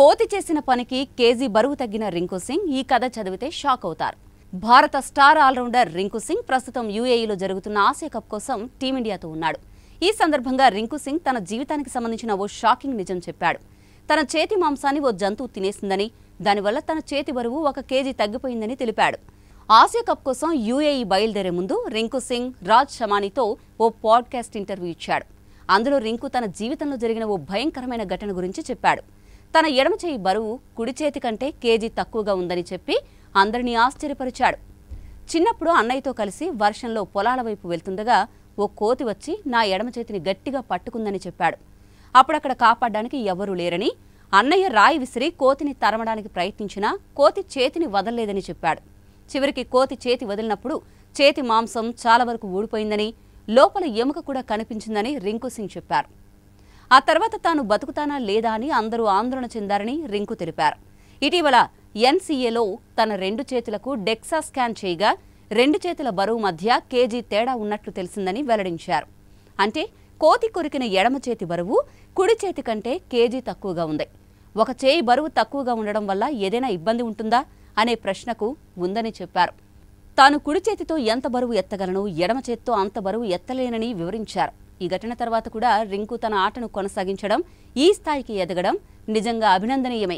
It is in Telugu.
కోతి చేసిన పనికి కేజీ బరువు తగ్గిన రింకు సింగ్ ఈ కథ చదివితే షాక్ అవుతారు. భారత స్టార్ ఆల్రౌండర్ రింకు సింగ్ ప్రస్తుతం యూఏఈలో జరుగుతున్న ఆసియా కప్ కోసం టీమిండియాతో ఉన్నాడు. ఈ సందర్భంగా రింకు సింగ్ తన జీవితానికి సంబంధించిన ఓ షాకింగ్ నిజం చెప్పాడు. తన చేతి మాంసాన్ని ఓ జంతువు తినేసిందని, దానివల్ల తన చేతి బరువు 1 కేజీ తగ్గిపోయిందని తెలిపాడు. ఆసియా కప్ కోసం యూఏఈ బయలుదేరే ముందు రింకు సింగ్ రాజ్ షమానీతో ఓ పాడ్కాస్ట్ ఇంటర్వ్యూ ఇచ్చాడు. అందులో రింకు తన జీవితంలో జరిగిన ఓ భయంకరమైన ఘటన గురించి చెప్పాడు. తన ఎడమ చేయి బరువు కుడి చేతి కంటే కేజీ తక్కువగా ఉందని చెప్పి అందరినీ ఆశ్చర్యపరిచాడు. చిన్నప్పుడు అన్నయ్యతో కలిసి వర్షంలో పొలాల వైపు వెళ్తుండగా ఓ కోతి వచ్చి నా ఎడమ చేతిని గట్టిగా పట్టుకుందని చెప్పాడు. అప్పుడక్కడ కాపాడడానికి ఎవరూ లేరని, అన్నయ్య రాయి విసిరి కోతిని తరమడానికి ప్రయత్నించినా కోతి చేతిని వదలలేదని చెప్పాడు. చివరికి కోతి చేతి వదిలినప్పుడు చేతి మాంసం చాలా వరకు ఊడిపోయిందని, లోపల ఎముక కూడా కనిపించిందని రింకు సింగ్ చెప్పారు. ఆ తర్వాత తాను బతుకుతానా లేదా అని అందరూ ఆందోళన చెందారని రింకు తెలిపారు. ఇటీవల ఎన్సీఏలో తన 2 చేతులకు డెక్సా స్కాన్ చేయగా 2 చేతుల బరువు మధ్య కేజీ తేడా ఉన్నట్లు తెలిసిందని వెల్లడించారు. అంటే కోతి కొరికిన ఎడమ చేతి బరువు కుడి చేతి కంటే కేజీ తక్కువగా ఉంది. ఒక చేయి బరువు తక్కువగా ఉండడం వల్ల ఏదైనా ఇబ్బంది ఉంటుందా అనే ప్రశ్నకు ఉందని చెప్పారు. తాను కుడి చేతితో ఎంత బరువు ఎత్తగలను, ఎడమ చేతితో అంత బరువు ఎత్తలేనని వివరించారు. ఈ ఘటన తర్వాత కూడా రింకు తన ఆటను కొనసాగించడం, ఈ స్థాయికి ఎదగడం నిజంగా అభినందనీయమే.